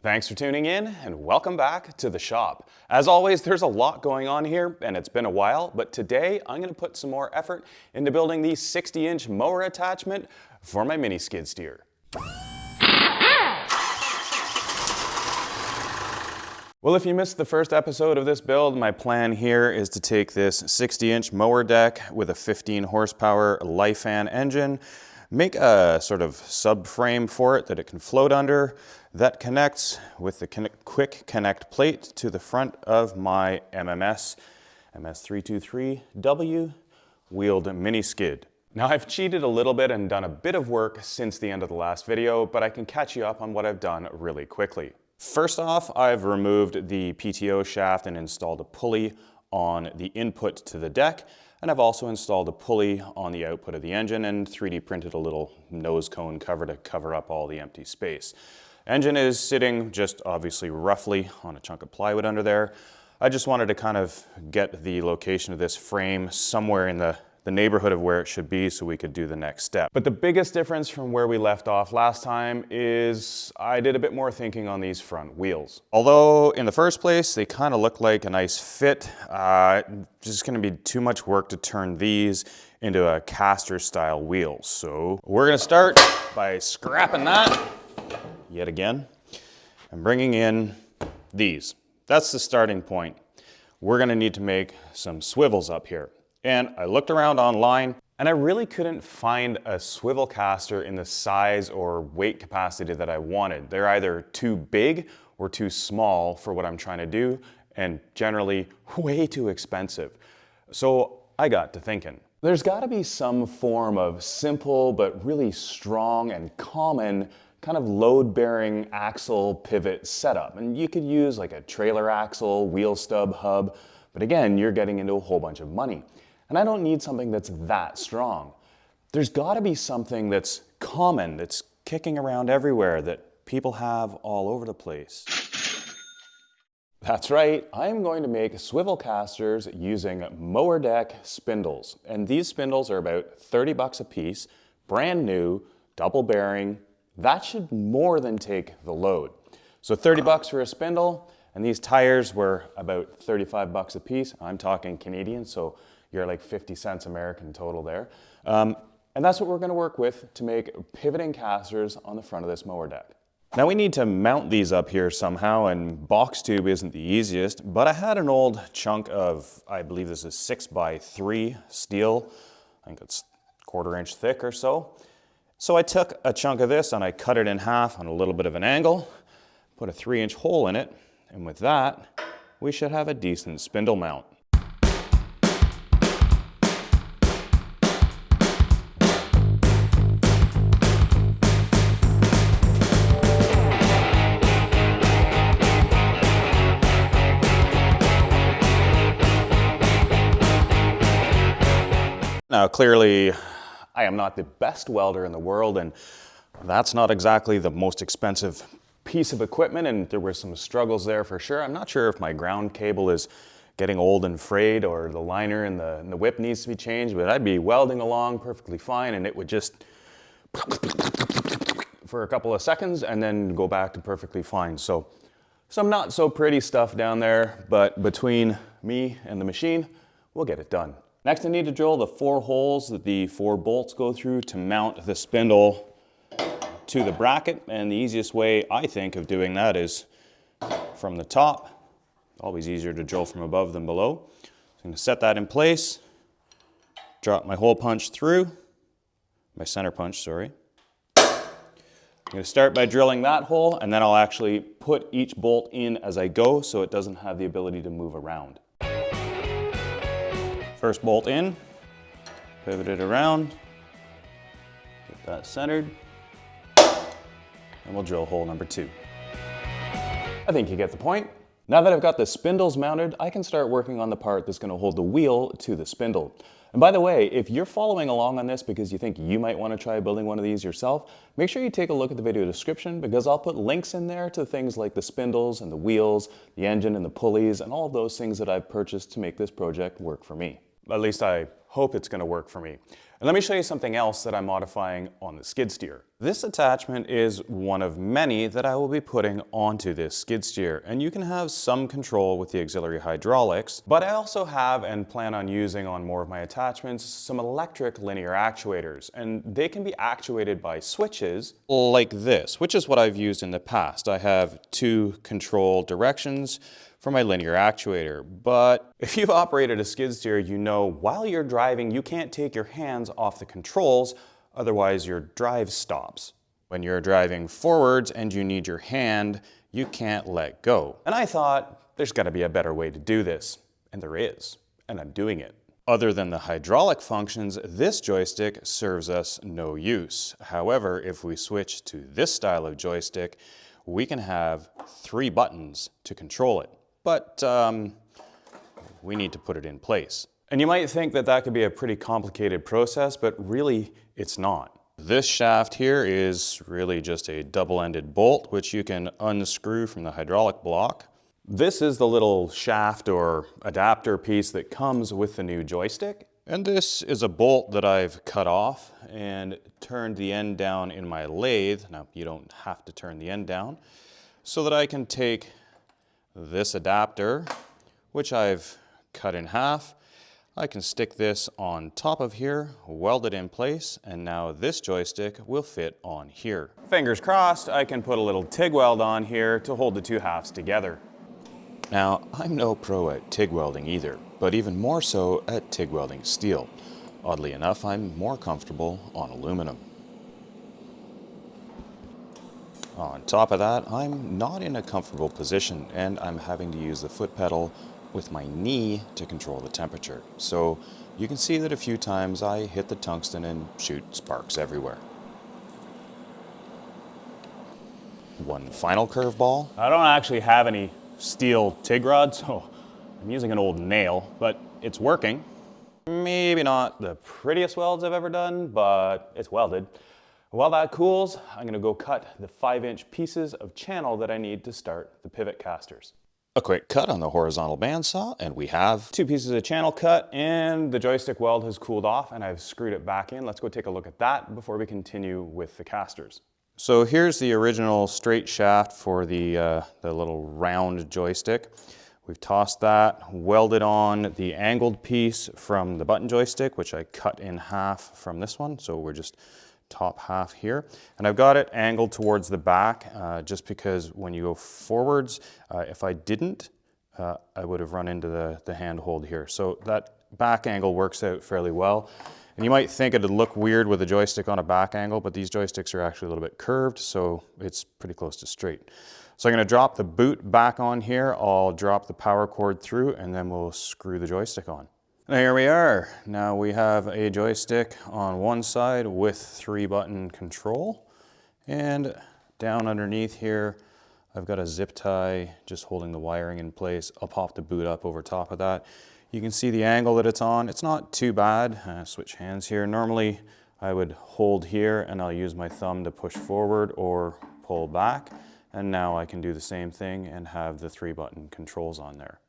Thanks for tuning in and welcome back to the shop. As always, there's a lot going on here and it's been a while, but today I'm going to put some more effort into building the 60-inch mower attachment for my mini skid steer. Well, if you missed the first episode of this build, my plan here is to take this 60-inch mower deck with a 15 horsepower Lifan engine, make a sort of subframe for it that it can float under, that connects with the quick connect plate to the front of my MS323W wheeled mini skid. Now I've cheated a little bit and done a bit of work since the end of the last video, but I can catch you up on what I've done really quickly. First off, I've removed the PTO shaft and installed a pulley on the input to the deck, and I've also installed a pulley on the output of the engine and 3D printed a little nose cone cover to cover up all the empty space. Engine is sitting just obviously roughly on a chunk of plywood under there. I just wanted to kind of get the location of this frame somewhere in the neighborhood of where it should be so we could do the next step. But the biggest difference from where we left off last time is I did a bit more thinking on these front wheels. Although in the first place they kind of look like a nice fit, just going to be too much work to turn these into a Castor style wheel. So we're going to start by scrapping that yet again and bringing in these. That's the starting point. We're going to need to make some swivels up here. And I looked around online and I really couldn't find a swivel caster in the size or weight capacity that I wanted. They're either too big or too small for what I'm trying to do and generally way too expensive. So I got to thinking, there's got to be some form of simple but really strong and common kind of load-bearing axle pivot setup. And you could use like a trailer axle, wheel stub hub, but again, you're getting into a whole bunch of money. And I don't need something that's that strong. There's got to be something that's common, that's kicking around everywhere, that people have all over the place. That's right, I'm going to make swivel casters using mower deck spindles. And these spindles are about 30 bucks a piece, brand new, double bearing. That should more than take the load. So 30 bucks for a spindle, and these tires were about 35 bucks a piece. I'm talking Canadian, so you're like 50 cents American total there. And that's what we're gonna work with to make pivoting casters on the front of this mower deck. Now we need to mount these up here somehow, and box tube isn't the easiest, but I had an old chunk of, I believe this is 6x3 steel. I think it's 1/4 inch thick or so. So I took a chunk of this and I cut it in half on a little bit of an angle, put a 3-inch hole in it, and with that, we should have a decent spindle mount. Now, clearly, I am not the best welder in the world, and that's not exactly the most expensive piece of equipment, and there were some struggles there for sure. I'm not sure if my ground cable is getting old and frayed or the liner in the whip needs to be changed, but I'd be welding along perfectly fine and it would just for a couple of seconds and then go back to perfectly fine. So some not so pretty stuff down there, but between me and the machine, we'll get it done. Next, I need to drill the 4 holes that the 4 bolts go through to mount the spindle to the bracket. And the easiest way, I think, of doing that is from the top. Always easier to drill from above than below. So I'm going to set that in place, drop my hole punch through, my center punch, sorry. I'm going to start by drilling that hole, and then I'll actually put each bolt in as I go so it doesn't have the ability to move around. First bolt in, pivot it around, get that centered, and we'll drill hole number 2. I think you get the point. Now that I've got the spindles mounted, I can start working on the part that's going to hold the wheel to the spindle. And by the way, if you're following along on this because you think you might want to try building one of these yourself, make sure you take a look at the video description because I'll put links in there to things like the spindles and the wheels, the engine and the pulleys, and all of those things that I've purchased to make this project work for me. At least I hope it's going to work for me. And let me show you something else that I'm modifying on the skid steer. This attachment is one of many that I will be putting onto this skid steer, and you can have some control with the auxiliary hydraulics, but I also have and plan on using on more of my attachments some electric linear actuators, and they can be actuated by switches like this, which is what I've used in the past. I have 2 control directions for my linear actuator, but if you've operated a skid steer, you know while you're driving, you can't take your hands off the controls, otherwise your drive stops. When you're driving forwards and you need your hand, you can't let go. And I thought, there's gotta be a better way to do this. And there is, and I'm doing it. Other than the hydraulic functions, this joystick serves us no use. However, if we switch to this style of joystick, we can have 3 buttons to control it. But we need to put it in place. And you might think that that could be a pretty complicated process, but really it's not. This shaft here is really just a double-ended bolt, which you can unscrew from the hydraulic block. This is the little shaft or adapter piece that comes with the new joystick. And this is a bolt that I've cut off and turned the end down in my lathe. Now, you don't have to turn the end down, so that I can take this adapter, which I've cut in half. I can stick this on top of here, weld it in place, and now this joystick will fit on here. Fingers crossed, I can put a little TIG weld on here to hold the 2 halves together. Now, I'm no pro at TIG welding either, but even more so at TIG welding steel. Oddly enough, I'm more comfortable on aluminum. On top of that, I'm not in a comfortable position and I'm having to use the foot pedal with my knee to control the temperature. So you can see that a few times I hit the tungsten and shoot sparks everywhere. One final curveball. I don't actually have any steel TIG rod, so I'm using an old nail, but it's working. Maybe not the prettiest welds I've ever done, but it's welded. While that cools, I'm gonna go cut the 5-inch pieces of channel that I need to start the pivot castors. A quick cut on the horizontal bandsaw, and we have 2 pieces of channel cut, and the joystick weld has cooled off, and I've screwed it back in. Let's go take a look at that before we continue with the castors. So here's the original straight shaft for the little round joystick. We've tossed that, welded on the angled piece from the button joystick, which I cut in half from this one, so we're just top half here. And I've got it angled towards the back just because when you go forwards, if I didn't, I would have run into the handhold here. So that back angle works out fairly well. And you might think it'd look weird with a joystick on a back angle, but these joysticks are actually a little bit curved, so it's pretty close to straight. So I'm gonna drop the boot back on here, I'll drop the power cord through, and then we'll screw the joystick on. And here we are. Now we have a joystick on one side with 3-button control. And down underneath here, I've got a zip tie just holding the wiring in place. I'll pop the boot up over top of that. You can see the angle that it's on. It's not too bad. Switch hands here. Normally I would hold here and I'll use my thumb to push forward or pull back. And now I can do the same thing and have the 3-button controls on there.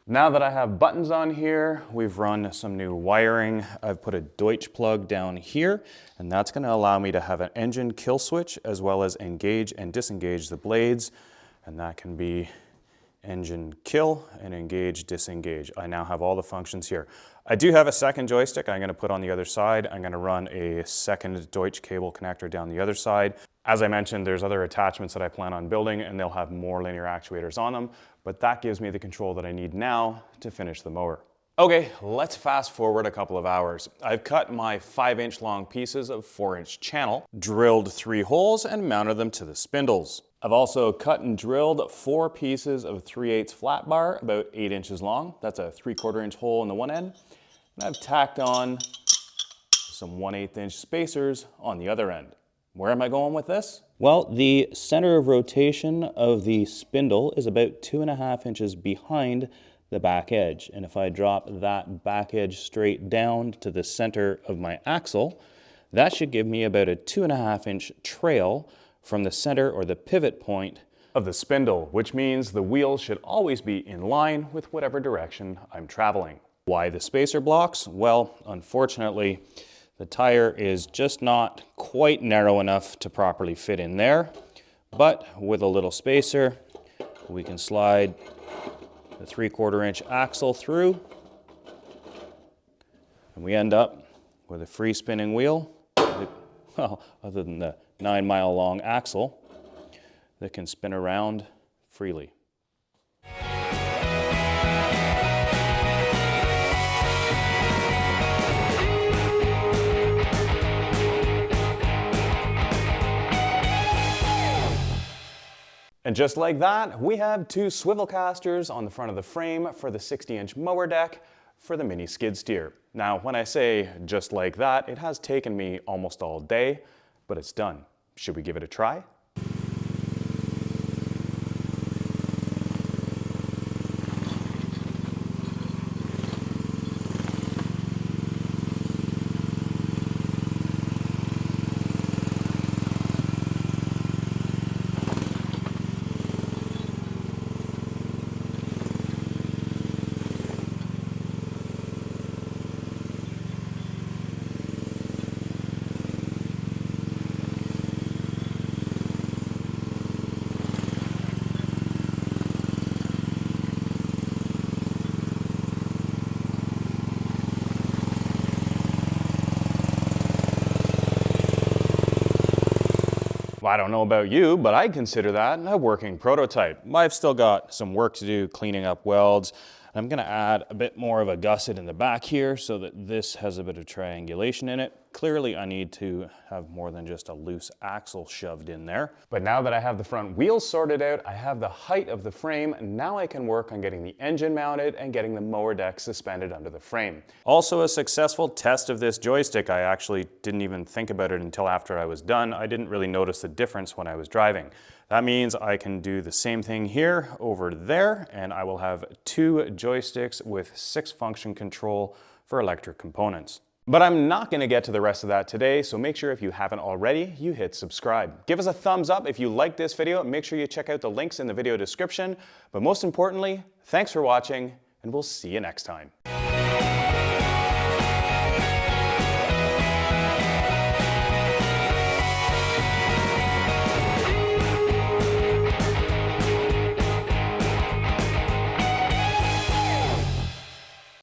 Now that I have buttons on here, we've run some new wiring. I've put a Deutsch plug down here, and that's gonna allow me to have an engine kill switch as well as engage and disengage the blades. And that can be engine kill and engage, disengage. I now have all the functions here. I do have a second joystick I'm gonna put on the other side. I'm gonna run a second Deutsch cable connector down the other side. As I mentioned, there's other attachments that I plan on building and they'll have more linear actuators on them, but that gives me the control that I need now to finish the mower. Okay, let's fast forward a couple of hours. I've cut my 5-inch long pieces of 4-inch channel, drilled 3 holes and mounted them to the spindles. I've also cut and drilled 4 pieces of 3/8 flat bar, about 8 inches long. That's a 3/4 inch hole in the one end. And I've tacked on some 1/8 inch spacers on the other end. Where am I going with this? Well, the center of rotation of the spindle is about 2.5 inches behind the back edge. And if I drop that back edge straight down to the center of my axle, that should give me about a 2.5 inch trail from the center or the pivot point of the spindle, which means the wheels should always be in line with whatever direction I'm traveling. Why the spacer blocks? Well, unfortunately, The tire is just not quite narrow enough to properly fit in there, but with a little spacer, we can slide the 3/4 inch axle through, and we end up with a free spinning wheel, well, other than the 9-mile long axle, that can spin around freely. And just like that, we have 2 swivel castors on the front of the frame for the 60-inch mower deck for the mini skid steer. Now, when I say just like that, it has taken me almost all day, but it's done. Should we give it a try? Well, I don't know about you, but I consider that a working prototype. I've still got some work to do cleaning up welds. I'm gonna add a bit more of a gusset in the back here so that this has a bit of triangulation in it. Clearly I need to have more than just a loose axle shoved in there. But now that I have the front wheels sorted out, I have the height of the frame, now I can work on getting the engine mounted and getting the mower deck suspended under the frame. Also a successful test of this joystick. I actually didn't even think about it until after I was done. I didn't really notice the difference when I was driving. That means I can do the same thing here over there, and I will have 2 joysticks with 6 function control for electric components. But I'm not gonna get to the rest of that today, so make sure if you haven't already, you hit subscribe. Give us a thumbs up if you liked this video, make sure you check out the links in the video description, but most importantly, thanks for watching, and we'll see you next time.